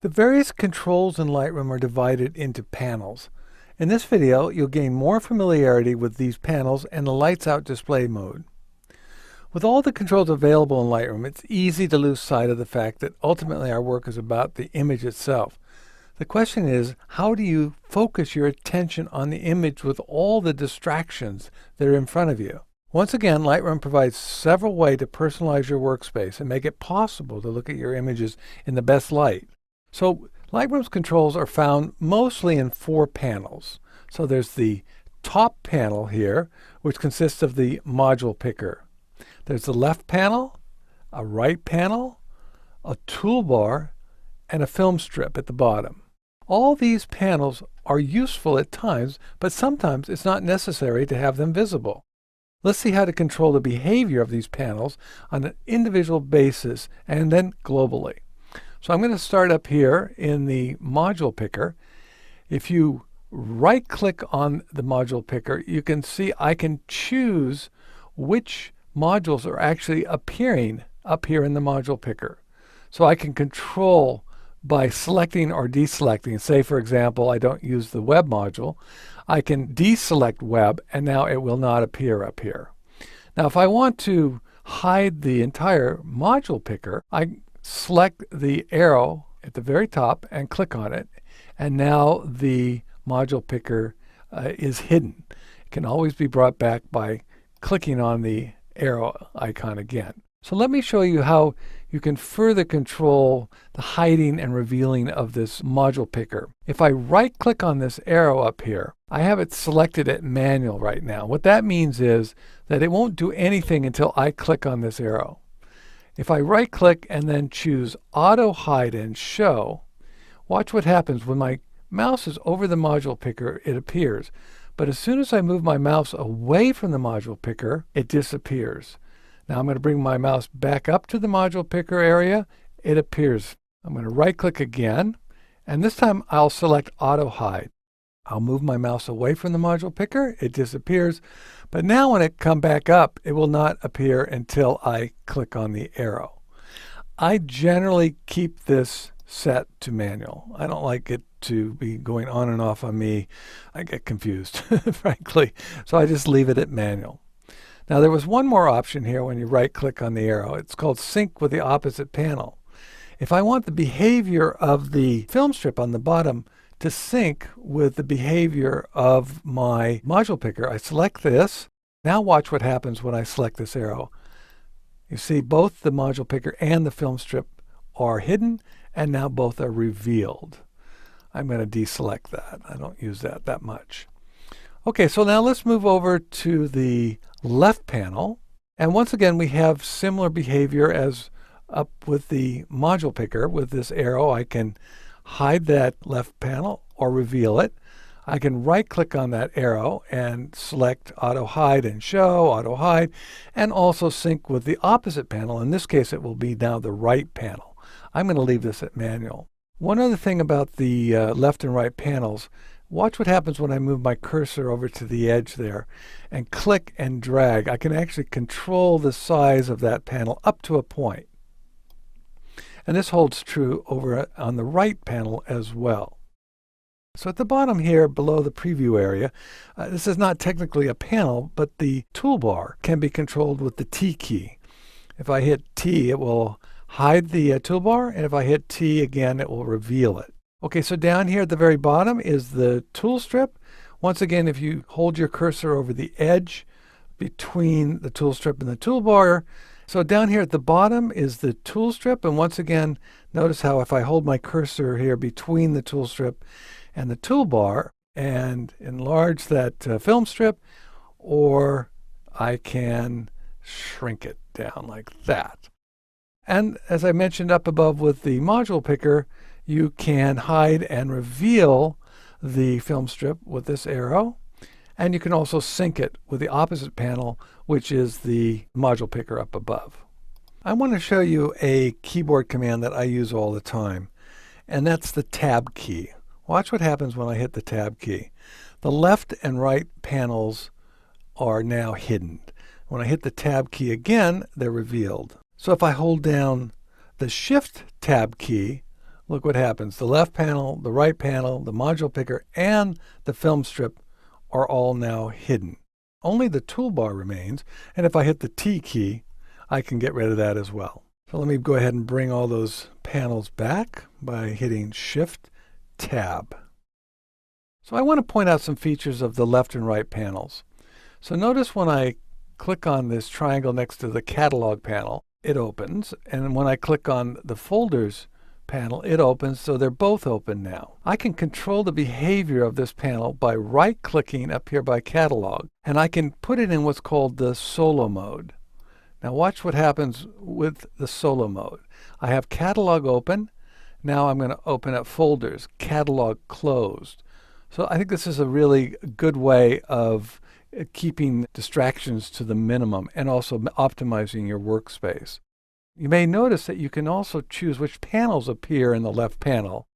The various controls in Lightroom are divided into panels. In this video, you'll gain more familiarity with these panels and the lights out display mode. With all the controls available in Lightroom, it's easy to lose sight of the fact that ultimately our work is about the image itself. The question is, how do you focus your attention on the image with all the distractions that are in front of you? Once again, Lightroom provides several ways to personalize your workspace and make it possible to look at your images in the best light. So Lightroom's controls are found mostly in 4 panels. So there's the top panel here, which consists of the module picker. There's the left panel, a right panel, a toolbar, and a film strip at the bottom. All these panels are useful at times, but sometimes it's not necessary to have them visible. Let's see how to control the behavior of these panels on an individual basis and then globally. So I'm going to start up here in the module picker. If you right-click on the module picker, you can see I can choose which modules are actually appearing up here in the module picker. So I can control by selecting or deselecting. Say, for example, I don't use the web module. I can deselect web, and now it will not appear up here. Now, if I want to hide the entire module picker, I select the arrow at the very top and click on it, and now the module picker is hidden. It can always be brought back by clicking on the arrow icon again. So let me show you how you can further control the hiding and revealing of this module picker. If I right click on this arrow up here, I have it selected at manual right now. What that means is that it won't do anything until I click on this arrow. If I right click and then choose auto hide and show, watch what happens. When my mouse is over the module picker, it appears. But as soon as I move my mouse away from the module picker, it disappears. Now I'm going to bring my mouse back up to the module picker area. It appears. I'm going to right click again, and this time I'll select auto hide. I'll move my mouse away from the module picker. It disappears. But now when it comes back up, it will not appear until I click on the arrow. I generally keep this set to manual. I don't like it to be going on and off on me. I get confused, frankly. So I just leave it at manual. Now there was one more option here when you right click on the arrow. It's called sync with the opposite panel. If I want the behavior of the film strip on the bottom to sync with the behavior of my module picker, I select this. Now watch what happens when I select this arrow. You see both the module picker and the film strip are hidden, and now both are revealed. I'm going to deselect that. I don't use that much. Okay, so now let's move over to the left panel. And once again, we have similar behavior as up with the module picker. With this arrow, I can hide that left panel or reveal it. I can right click on that arrow and select auto hide and show, auto hide, and also sync with the opposite panel. In this case, it will be now the right panel. I'm going to leave this at manual. One other thing about the left and right panels, watch what happens when I move my cursor over to the edge there and click and drag. I can actually control the size of that panel up to a point. And this holds true over on the right panel as well. So at the bottom here below the preview area, this is not technically a panel, but the toolbar can be controlled with the T key. If I hit T, it will hide the toolbar, and if I hit T again, it will reveal it. Okay, so down here at the very bottom is the tool strip. Once again, if you hold your cursor over the edge between the tool strip and the toolbar, so down here at the bottom is the tool strip, and once again, notice how if I hold my cursor here between the tool strip and the toolbar and enlarge that film strip, or I can shrink it down like that. And as I mentioned up above with the module picker, you can hide and reveal the film strip with this arrow. And you can also sync it with the opposite panel, which is the module picker up above. I want to show you a keyboard command that I use all the time, and that's the tab key. Watch what happens when I hit the tab key. The left and right panels are now hidden. When I hit the tab key again, they're revealed. So if I hold down the Shift tab key look what happens. The left panel, the right panel, the module picker, and the film strip are all now hidden. Only the toolbar remains, and if I hit the T key, I can get rid of that as well. So let me go ahead and bring all those panels back by hitting Shift-Tab. So I want to point out some features of the left and right panels. So notice when I click on this triangle next to the catalog panel, it opens, and when I click on the folders panel, it opens, so they're both open now. I can control the behavior of this panel by right-clicking up here by catalog, and I can put it in what's called the solo mode. Now watch what happens with the solo mode. I have catalog open. Now I'm going to open up folders, catalog closed. So I think this is a really good way of keeping distractions to the minimum and also optimizing your workspace. You may notice that you can also choose which panels appear in the left panel.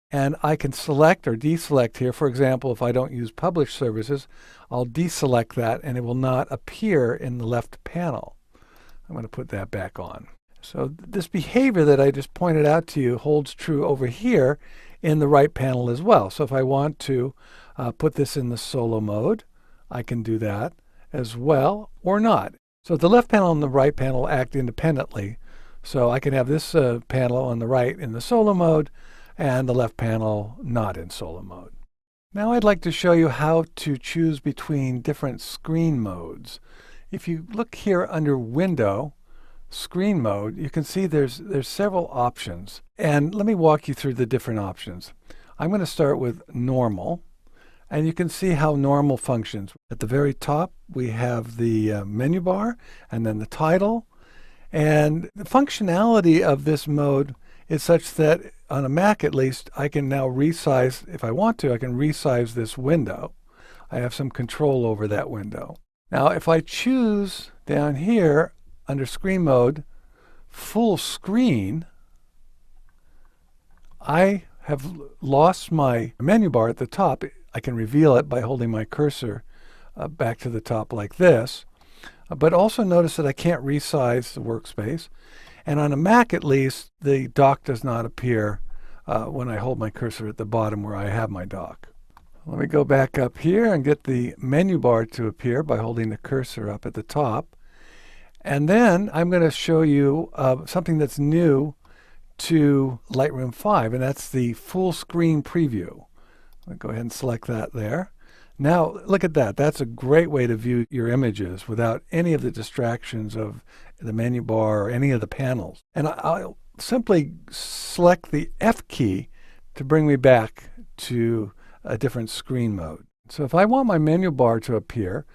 And I can select or deselect here. For example, if I don't use publish services, I'll deselect that and it will not appear in the left panel. I'm going to put that back on. So this behavior that I just pointed out to you holds true over here in the right panel as well. So if I want to put this in the solo mode, I can do that as well or not. So the left panel and the right panel act independently. So I can have this panel on the right in the solo mode and the left panel not in solo mode. Now I'd like to show you how to choose between different screen modes. If you look here under Window, Screen Mode, you can see there's several options. And let me walk you through the different options. I'm going to start with Normal. And you can see how Normal functions. At the very top, we have the menu bar and then the title. And the functionality of this mode is such that on a Mac at least, I can now resize, if I want to, I can resize this window. I have some control over that window. Now, if I choose down here under Screen Mode, Full Screen, I have lost my menu bar at the top. I can reveal it by holding my cursor back to the top like this. But also notice that I can't resize the workspace. And on a Mac at least, the dock does not appear when I hold my cursor at the bottom where I have my dock. Let me go back up here and get the menu bar to appear by holding the cursor up at the top. And then I'm going to show you something that's new to Lightroom 5, and that's the full screen preview. I'll go ahead and select that there. Now look at that. That's a great way to view your images without any of the distractions of the menu bar or any of the panels. And I'll simply select the F key to bring me back to a different screen mode. So if I want my menu bar to appear,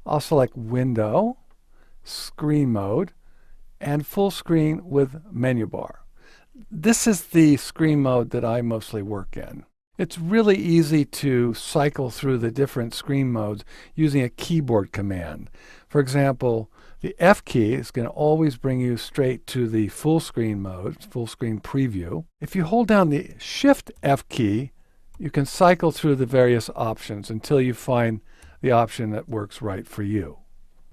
I'll select Window, Screen Mode, and Full Screen with Menu Bar. This is the screen mode that I mostly work in. It's really easy to cycle through the different screen modes using a keyboard command. For example, the F key is going to always bring you straight to the full screen mode, full screen preview. If you hold down the Shift F key, you can cycle through the various options until you find the option that works right for you.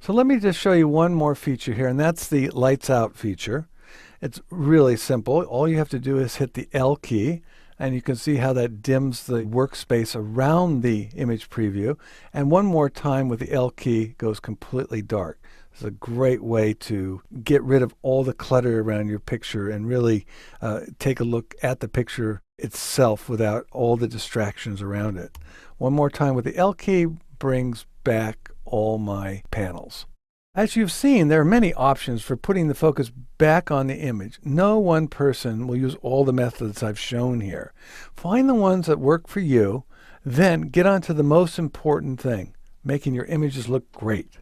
So let me just show you one more feature here, and that's the Lights Out feature. It's really simple. All you have to do is hit the L key, and you can see how that dims the workspace around the image preview. And one more time with the L key goes completely dark. It's a great way to get rid of all the clutter around your picture and really take a look at the picture itself without all the distractions around it. One more time with the L key brings back all my panels. As you've seen, there are many options for putting the focus back on the image. No one person will use all the methods I've shown here. Find the ones that work for you, then get on to the most important thing, making your images look great.